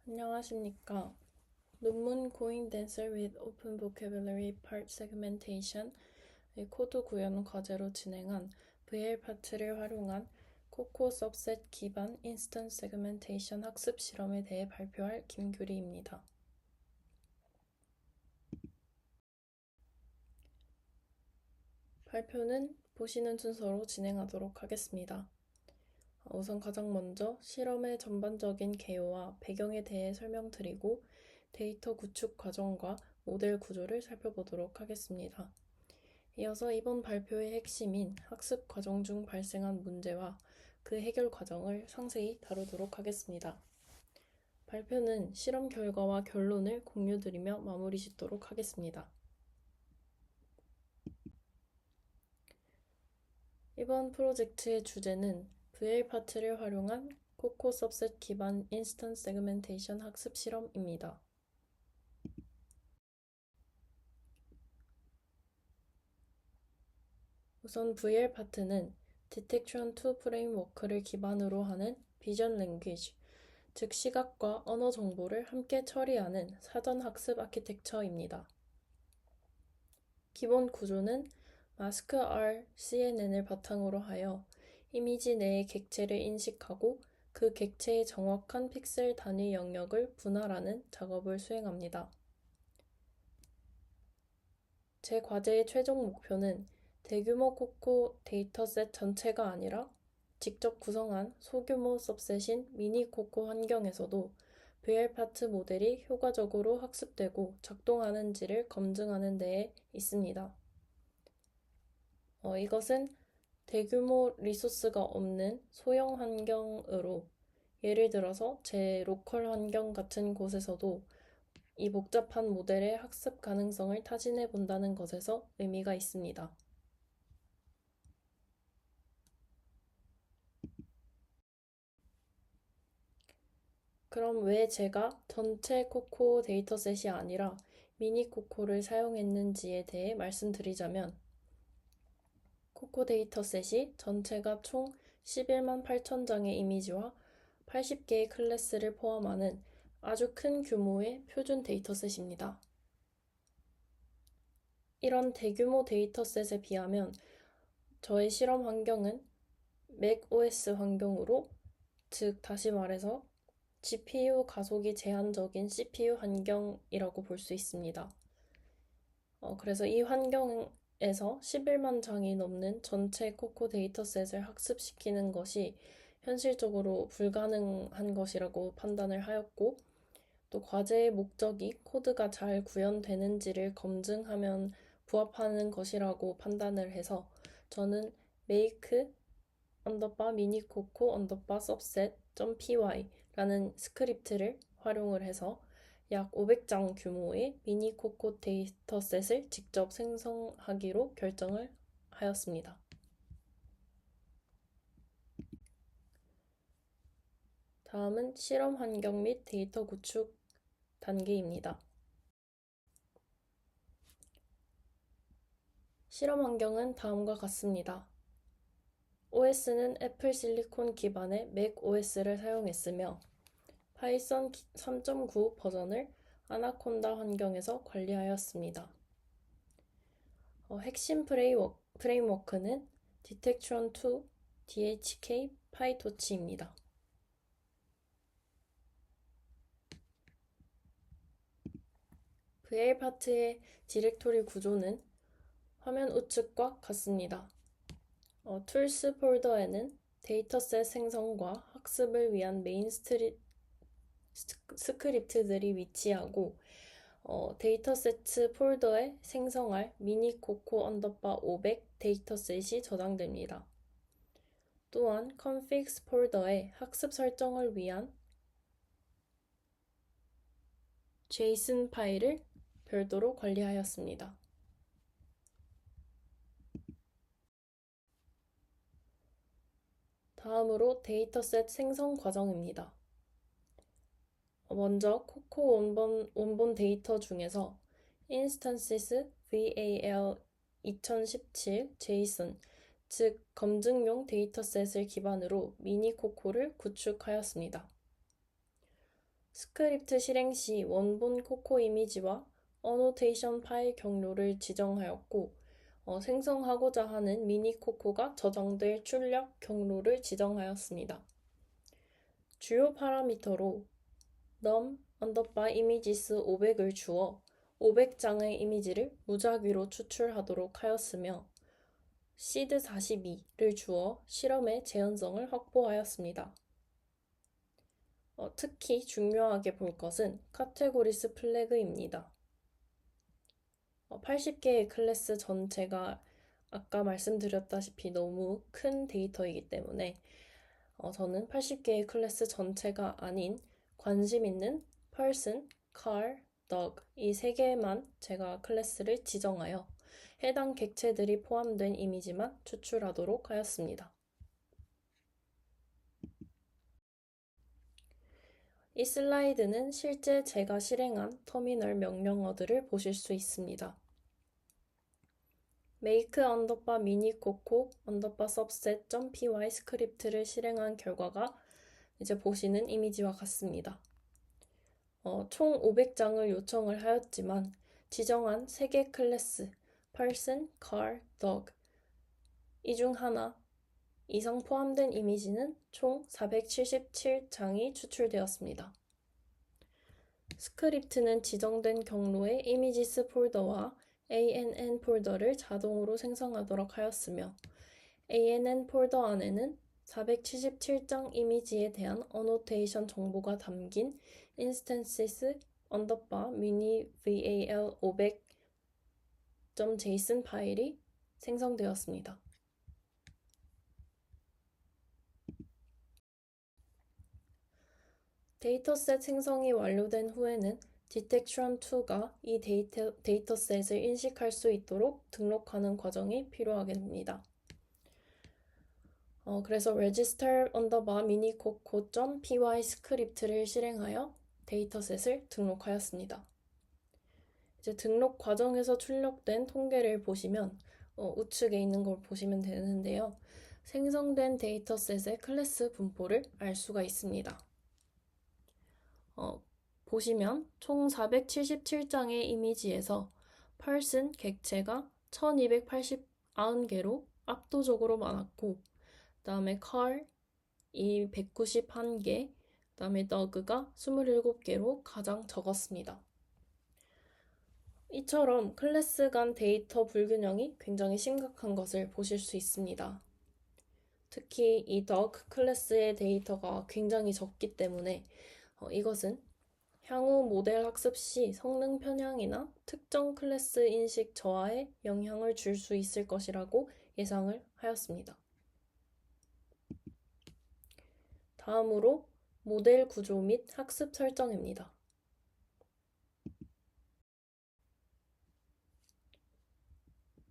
안녕하십니까. 논문 Going Denser with Open Vocabulary Part Segmentation의 코드 구현 과제로 진행한 VL 파트를 활용한 코코 서브셋 기반 인스턴스 세그멘테이션 학습 실험에 대해 발표할 김규리입니다. 발표는 보시는 순서로 진행하도록 하겠습니다. 우선 가장 먼저 실험의 전반적인 개요와 배경에 대해 설명드리고 데이터 구축 과정과 모델 구조를 살펴보도록 하겠습니다. 이어서 이번 발표의 핵심인 학습 과정 중 발생한 문제와 그 해결 과정을 상세히 다루도록 하겠습니다. 발표는 실험 결과와 결론을 공유드리며 마무리 짓도록 하겠습니다. 이번 프로젝트의 주제는 VL 파트를 활용한 코코 서브셋 기반 인스턴스 세그멘테이션 학습 실험입니다. 우선 VL 파트는 Detection 2 프레임워크를 기반으로 하는 비전 랭귀지, 즉 시각과 언어 정보를 함께 처리하는 사전 학습 아키텍처입니다. 기본 구조는 마스크 R CNN을 바탕으로 하여 이미지 내의 객체를 인식하고 그 객체의 정확한 픽셀 단위 영역을 분할하는 작업을 수행합니다. 제 과제의 최종 목표는 대규모 코코 데이터셋 전체가 아니라 직접 구성한 소규모 서브셋인 미니 코코 환경에서도 VL 파트 모델이 효과적으로 학습되고 작동하는지를 검증하는 데에 있습니다. 이것은 대규모 리소스가 없는 소형 환경으로 예를 들어서 제 로컬 환경 같은 곳에서도 이 복잡한 모델의 학습 가능성을 타진해 본다는 것에서 의미가 있습니다. 그럼 왜 제가 전체 코코 데이터셋이 아니라 미니 코코를 사용했는지에 대해 말씀드리자면 코코 데이터셋이 전체가 총 11만 8천 장의 이미지와 80개의 클래스를 포함하는 아주 큰 규모의 표준 데이터셋입니다. 이런 대규모 데이터셋에 비하면 저의 실험 환경은 맥OS 환경으로, 즉 다시 말해서 GPU 가속이 제한적인 CPU 환경이라고 볼 수 있습니다. 그래서 이 환경에서 11만 장이 넘는 전체 코코 데이터셋을 학습시키는 것이 현실적으로 불가능한 것이라고 판단을 하였고, 또 과제의 목적이 코드가 잘 구현되는지를 검증하면 부합하는 것이라고 판단을 해서 저는 make minicoco subset.py 라는 스크립트를 활용을 해서 약 500장 규모의 미니코코 데이터셋을 직접 생성하기로 결정을 하였습니다. 다음은 실험 환경 및 데이터 구축 단계입니다. 실험 환경은 다음과 같습니다. OS는 애플 실리콘 기반의 맥OS를 사용했으며 파이썬 3.9 버전을 아나콘다 환경에서 관리하였습니다. 핵심 프레임워크는 Detection 2 DHK 파이토치입니다. VL 파트의 디렉토리 구조는 화면 우측과 같습니다. 툴스 폴더에는 데이터셋 생성과 학습을 위한 메인 스크립트들이 위치하고 데이터셋 폴더에 생성할 미니코코 언더바 500 데이터셋이 저장됩니다. 또한 configs 폴더에 학습 설정을 위한 JSON 파일을 별도로 관리하였습니다. 다음으로 데이터셋 생성 과정입니다. 먼저 코코 원본 데이터 중에서 instances val 2017 JSON, 즉 검증용 데이터셋을 기반으로 미니 코코를 구축하였습니다. 스크립트 실행 시 원본 코코 이미지와 어노테이션 파일 경로를 지정하였고, 생성하고자 하는 미니 코코가 저장될 출력 경로를 지정하였습니다. 주요 파라미터로 num images 500을 주어 500장의 이미지를 무작위로 추출하도록 하였으며 seed 42를 주어 실험의 재현성을 확보하였습니다. 특히 중요하게 볼 것은 카테고리스 플래그입니다. 80개의 클래스 전체가 아까 말씀드렸다시피 너무 큰 데이터이기 때문에 저는 80개의 클래스 전체가 아닌 관심 있는 person, car, dog 이 3개만 제가 클래스를 지정하여 해당 객체들이 포함된 이미지만 추출하도록 하였습니다. 이 슬라이드는 실제 제가 실행한 터미널 명령어들을 보실 수 있습니다. make mini-coco subset.py 스크립트를 실행한 결과가 이제 보시는 이미지와 같습니다. 총 500장을 요청을 하였지만 지정한 3개 클래스 person, car, dog 이 중 하나 이상 포함된 이미지는 총 477장이 추출되었습니다. 스크립트는 지정된 경로의 이미지스 폴더와 ANN 폴더를 자동으로 생성하도록 하였으며 ANN 폴더 안에는 477장 이미지에 대한 어노테이션 정보가 담긴 instances mini val 500.json 파일이 생성되었습니다. 데이터셋 생성이 완료된 후에는 detection2가 이 데이터셋을 인식할 수 있도록 등록하는 과정이 필요하게 됩니다. 그래서 register mini-coco.py 스크립트를 실행하여 데이터셋을 등록하였습니다. 이제 등록 과정에서 출력된 통계를 보시면 우측에 있는 걸 보시면 되는데요. 생성된 데이터셋의 클래스 분포를 알 수가 있습니다. 보시면 총 477장의 이미지에서 person 객체가 1289개로 압도적으로 많았고 그 다음에 car 이 191개, 그 다음에 dog가 27개로 가장 적었습니다. 이처럼 클래스 간 데이터 불균형이 굉장히 심각한 것을 보실 수 있습니다. 특히 이 dog 클래스의 데이터가 굉장히 적기 때문에 이것은 향후 모델 학습 시 성능 편향이나 특정 클래스 인식 저하에 영향을 줄 수 있을 것이라고 예상을 하였습니다. 다음으로 모델 구조 및 학습 설정입니다.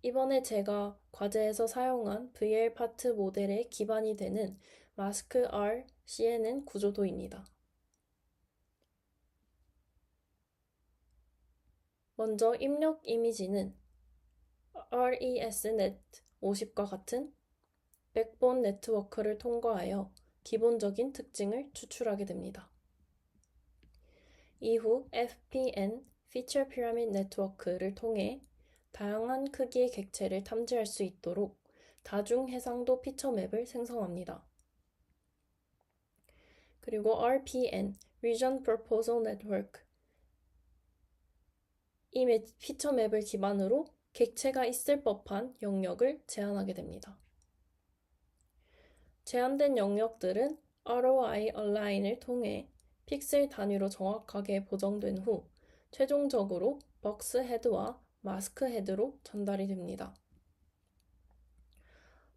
이번에 제가 과제에서 사용한 VL 파트 모델의 기반이 되는 maskr CNN 구조도입니다. 먼저 입력 이미지는 RESNet 50과 같은 백본 네트워크를 통과하여 기본적인 특징을 추출하게 됩니다. 이후 FPN Feature Pyramid Network를 통해 다양한 크기의 객체를 탐지할 수 있도록 다중 해상도 피처 맵을 생성합니다. 그리고 RPN Region Proposal Network 이 피처 맵을 기반으로 객체가 있을 법한 영역을 제한하게 됩니다. 제한된 영역들은 ROI Align을 통해 픽셀 단위로 정확하게 보정된 후 최종적으로 박스 헤드와 마스크 헤드로 전달이 됩니다.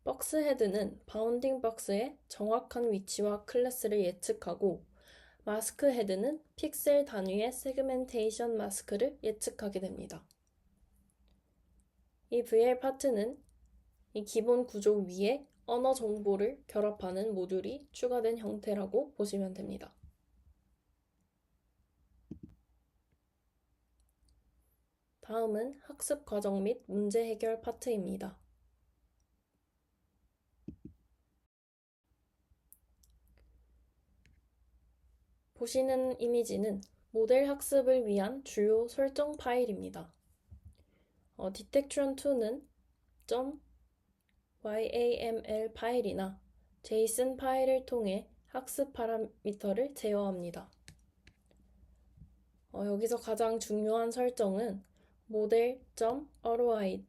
박스 헤드는 바운딩 박스의 정확한 위치와 클래스를 예측하고 마스크 헤드는 픽셀 단위의 세그멘테이션 마스크를 예측하게 됩니다. 이 VL 파트는 이 기본 구조 위에 언어 정보를 결합하는 모듈이 추가된 형태라고 보시면 됩니다. 다음은 학습 과정 및 문제 해결 파트입니다. 보시는 이미지는 모델 학습을 위한 주요 설정 파일입니다. detection2는 .yaml 파일이나 JSON 파일을 통해 학습 파라미터를 제어합니다. 여기서 가장 중요한 설정은 model.roi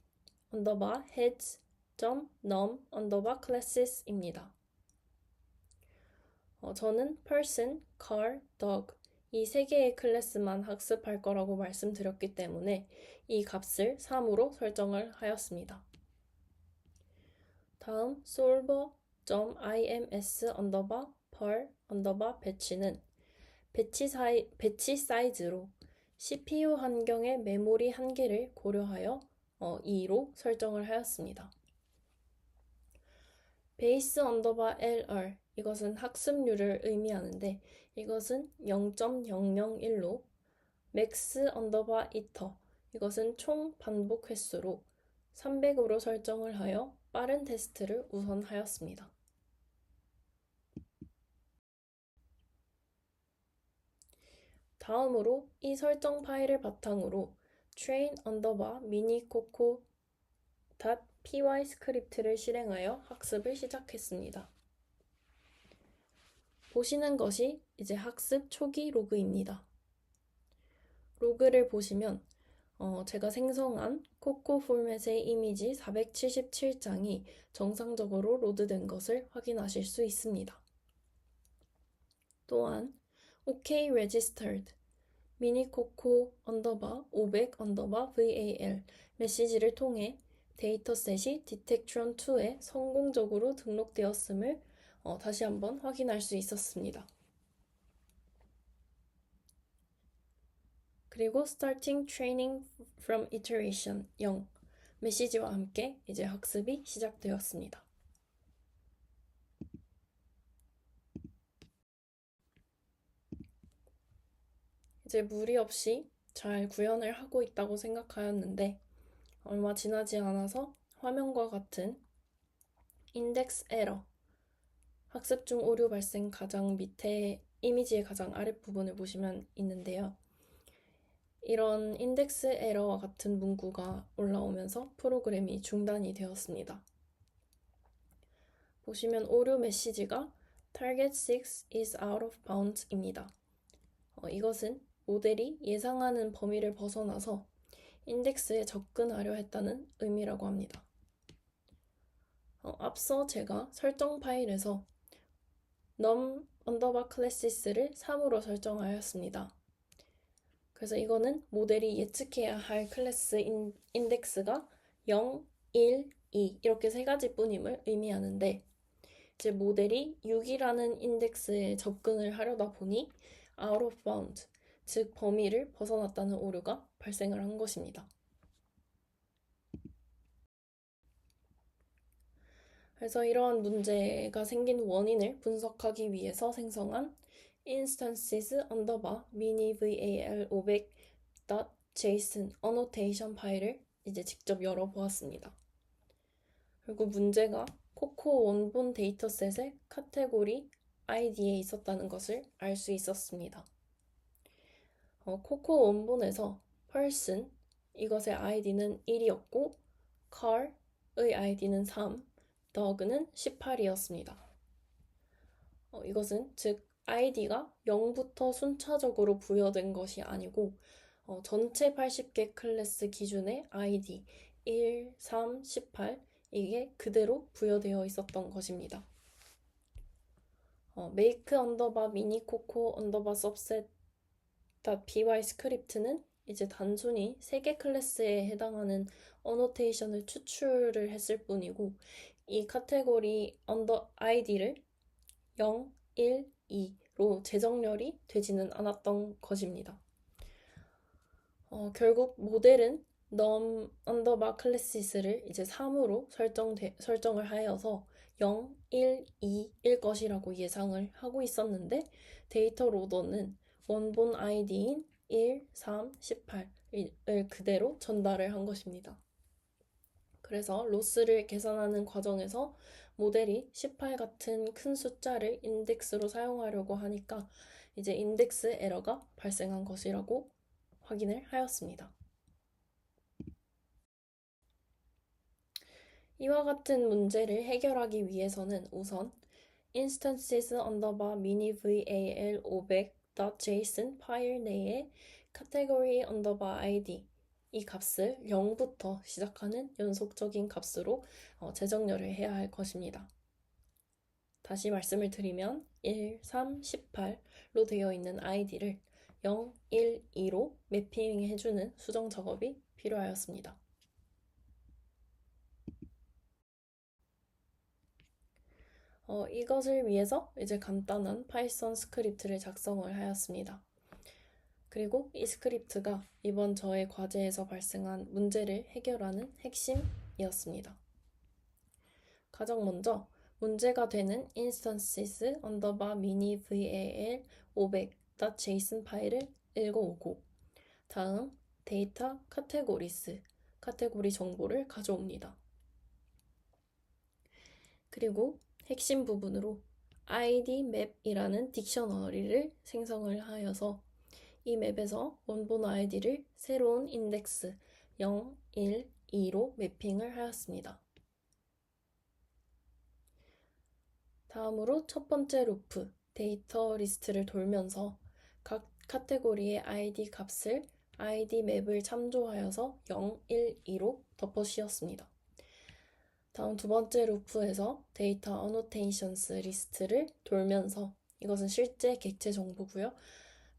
heads.num_classes입니다. 저는 person, car, dog 이 세 개의 클래스만 학습할 거라고 말씀드렸기 때문에 이 값을 3으로 설정을 하였습니다. 다음 solver.ims_per_batch는 배치 사이즈로 CPU 환경의 메모리 한계를 고려하여 2로 설정을 하였습니다. base_lr 이것은 학습률을 의미하는데 이것은 0.001로 max_iter 이것은 총 반복 횟수로 300으로 설정을 하여 빠른 테스트를 우선하였습니다. 다음으로 이 설정 파일을 바탕으로 train_minicoco.py 스크립트를 실행하여 학습을 시작했습니다. 보시는 것이 이제 학습 초기 로그입니다. 로그를 보시면 제가 생성한 코코 포맷의 이미지 477장이 정상적으로 로드된 것을 확인하실 수 있습니다. 또한 OK registered minicoco_500_val 메시지를 통해 데이터셋이 detection2에 성공적으로 등록되었음을 다시 한번 확인할 수 있었습니다. 그리고 starting training from iteration 0 메시지와 함께 이제 학습이 시작되었습니다. 이제 무리 없이 잘 구현을 하고 있다고 생각하였는데 얼마 지나지 않아서 화면과 같은 인덱스 에러 학습 중 오류 발생 가장 밑에 이미지의 가장 아랫부분을 보시면 있는데요. 이런 인덱스 에러와 같은 문구가 올라오면서 프로그램이 중단이 되었습니다. 보시면 오류 메시지가 Target 6 is out of bounds 입니다. 이것은 모델이 예상하는 범위를 벗어나서 인덱스에 접근하려 했다는 의미라고 합니다. 앞서 제가 설정 파일에서 num_classes를 3으로 설정하였습니다. 그래서 이거는 모델이 예측해야 할 클래스 인덱스가 0, 1, 2 이렇게 세 가지 뿐임을 의미하는데 이제 모델이 6이라는 인덱스에 접근을 하려다 보니 out of bound, 즉 범위를 벗어났다는 오류가 발생을 한 것입니다. 그래서 이러한 문제가 생긴 원인을 분석하기 위해서 생성한 instances_minival500.json annotation 파일을 이제 직접 열어보았습니다. 그리고 문제가 코코 원본 데이터셋의 카테고리 id에 있었다는 것을 알 수 있었습니다. 코코 원본에서 person 이것의 id는 1이었고 car의 id는 3, dog는 18이었습니다. 이것은 즉 id가 0부터 순차적으로 부여된 것이 아니고 전체 80개 클래스 기준의 id 1, 3, 18 이게 그대로 부여되어 있었던 것입니다. make_minicoco_subset.py 스크립트는 이제 단순히 3개 클래스에 해당하는 어노테이션을 추출을 했을 뿐이고 이 카테고리 id를 0, 1, 2로 재정렬이 되지는 않았던 것입니다. 결국 모델은 num_classes를 이제 3으로 설정을 하여서 0, 1, 2일 것이라고 예상을 하고 있었는데 데이터 로더는 원본 id인 1, 3, 18을 그대로 전달을 한 것입니다. 그래서 로스를 계산하는 과정에서 모델이 18 같은 큰 숫자를 인덱스로 사용하려고 하니까 이제 인덱스 에러가 발생한 것이라고 확인을 하였습니다. 이와 같은 문제를 해결하기 위해서는 우선 instances underbar mini val 500.json 파일 내에 category underbar id 이 값을 0부터 시작하는 연속적인 값으로 재정렬을 해야 할 것입니다. 다시 말씀을 드리면 1, 3, 18로 되어 있는 아이디를 0, 1, 2로 매핑해주는 수정 작업이 필요하였습니다. 이것을 위해서 이제 간단한 파이썬 스크립트를 작성을 하였습니다. 그리고 이 스크립트가 이번 저의 과제에서 발생한 문제를 해결하는 핵심이었습니다. 가장 먼저 문제가 되는 instances underbar mini val 500.json 파일을 읽어오고 다음 데이터 카테고리스 카테고리 정보를 가져옵니다. 그리고 핵심 부분으로 id map이라는 딕셔너리를 생성을 하여서 이 맵에서 원본 아이디를 새로운 인덱스 0, 1, 2로 매핑을 하였습니다. 다음으로 첫 번째 루프 데이터 리스트를 돌면서 각 카테고리의 아이디 값을 아이디 맵을 참조하여서 0, 1, 2로 덮어 씌웠습니다. 다음 두 번째 루프에서 데이터 어노테이션스 리스트를 돌면서 이것은 실제 객체 정보고요.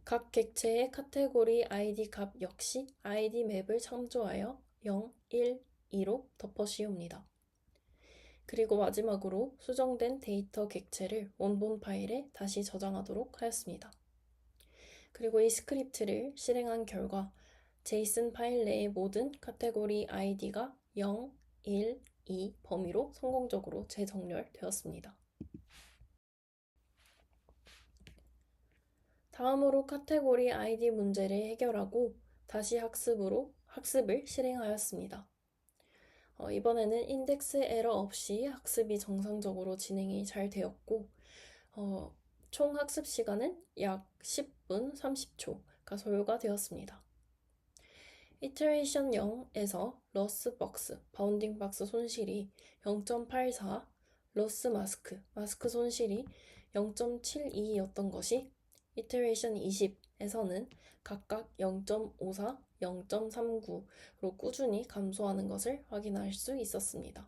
각 객체의 카테고리 아이디 값 역시 아이디 맵을 참조하여 0, 1, 2로 덮어 씌웁니다. 그리고 마지막으로 수정된 데이터 객체를 원본 파일에 다시 저장하도록 하였습니다. 그리고 이 스크립트를 실행한 결과 JSON 파일 내의 모든 카테고리 아이디가 0, 1, 2 범위로 성공적으로 재정렬되었습니다. 다음으로 카테고리 아이디 문제를 해결하고 다시 학습을 실행하였습니다. 이번에는 인덱스 에러 없이 학습이 정상적으로 진행이 잘 되었고 총 학습 시간은 약 10분 30초가 소요가 되었습니다. 이터레이션 0에서 러스 박스, 바운딩 박스 손실이 0.84, 러스 마스크 손실이 0.72였던 것이 이터레이션 20에서는 각각 0.54, 0.39로 꾸준히 감소하는 것을 확인할 수 있었습니다.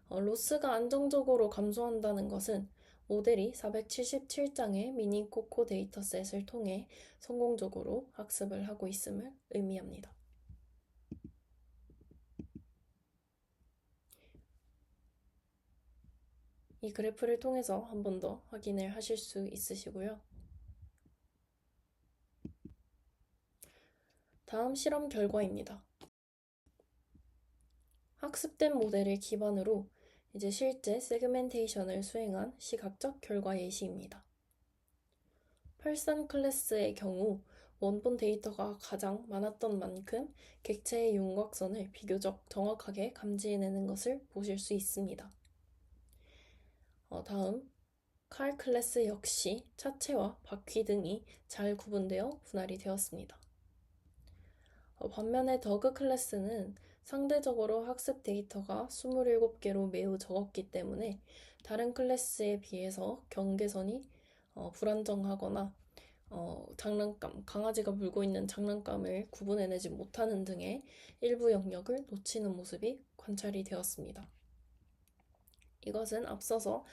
로스가 안정적으로 감소한다는 것은 모델이 477장의 미니 코코 데이터셋을 통해 성공적으로 학습을 하고 있음을 의미합니다. 이 그래프를 통해서 한 번 더 확인을 하실 수 있으시고요. 다음 실험 결과입니다. 학습된 모델을 기반으로 이제 실제 세그멘테이션을 수행한 시각적 결과 예시입니다. 펄선 클래스의 경우 원본 데이터가 가장 많았던 만큼 객체의 윤곽선을 비교적 정확하게 감지해내는 것을 보실 수 있습니다. 다음 칼 클래스 역시 차체와 바퀴 등이 잘 구분되어 분할이 되었습니다. 반면에 더그 클래스는 상대적으로 학습 데이터가 27개로 매우 적었기 때문에 다른 클래스에 비해서 경계선이 불안정하거나 강아지가 물고 있는 장난감을 구분해내지 못하는 등의 일부 영역을 놓치는 모습이 관찰이 되었습니다. 이것은 앞서서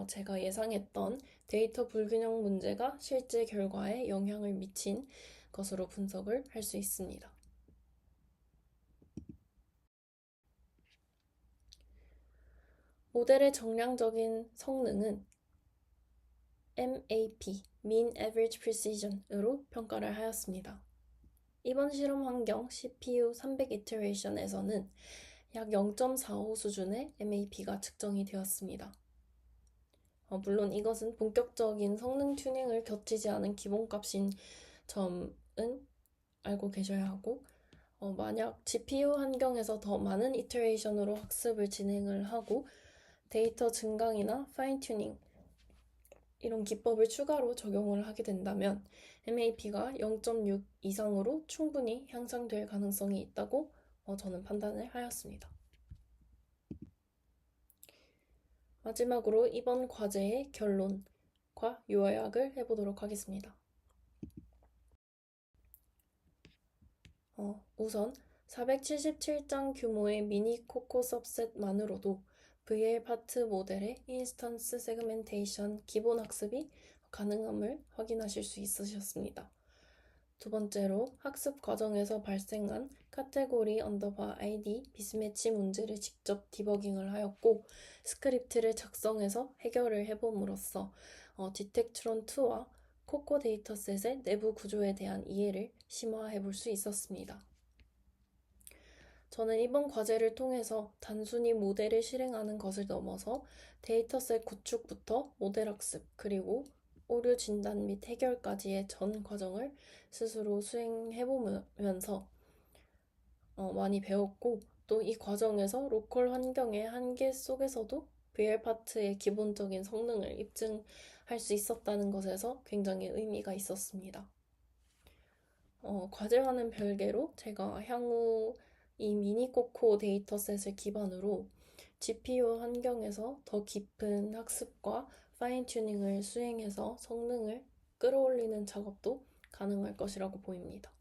제가 예상했던 데이터 불균형 문제가 실제 결과에 영향을 미친 것으로 분석을 할 수 있습니다. 모델의 정량적인 성능은 MAP, Mean Average Precision으로 평가를 하였습니다. 이번 실험 환경 CPU 300 Iteration에서는 약 0.45 수준의 MAP가 측정이 되었습니다. 물론 이것은 본격적인 성능 튜닝을 거치지 않은 기본값인 점은 알고 계셔야 하고 만약 GPU 환경에서 더 많은 이터레이션으로 학습을 진행을 하고 데이터 증강이나 파인 튜닝 이런 기법을 추가로 적용을 하게 된다면 MAP가 0.6 이상으로 충분히 향상될 가능성이 있다고 저는 판단을 하였습니다. 마지막으로 이번 과제의 결론과 요약을 해보도록 하겠습니다. 우선 477장 규모의 미니 코코 서브셋만으로도 VL 파트 모델의 인스턴스 세그멘테이션 기본 학습이 가능함을 확인하실 수 있으셨습니다. 두 번째로 학습 과정에서 발생한 카테고리 언더바 ID 미스매치 문제를 직접 디버깅을 하였고 스크립트를 작성해서 해결을 해봄으로써 디텍트론2와 코코 데이터셋의 내부 구조에 대한 이해를 심화해 볼 수 있었습니다. 저는 이번 과제를 통해서 단순히 모델을 실행하는 것을 넘어서 데이터셋 구축부터 모델 학습, 그리고 오류 진단 및 해결까지의 전 과정을 스스로 수행해보면서 많이 배웠고, 또 이 과정에서 로컬 환경의 한계 속에서도 VR 파트의 기본적인 성능을 입증할 수 있었다는 것에서 굉장히 의미가 있었습니다. 과제와는 별개로 제가 향후 이 미니코코 데이터셋을 기반으로 GPU 환경에서 더 깊은 학습과 파인 튜닝을 수행해서 성능을 끌어올리는 작업도 가능할 것이라고 보입니다.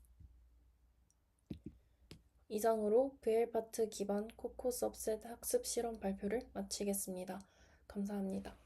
이상으로 VL파트 기반 코코 서브셋 학습 실험 발표를 마치겠습니다. 감사합니다.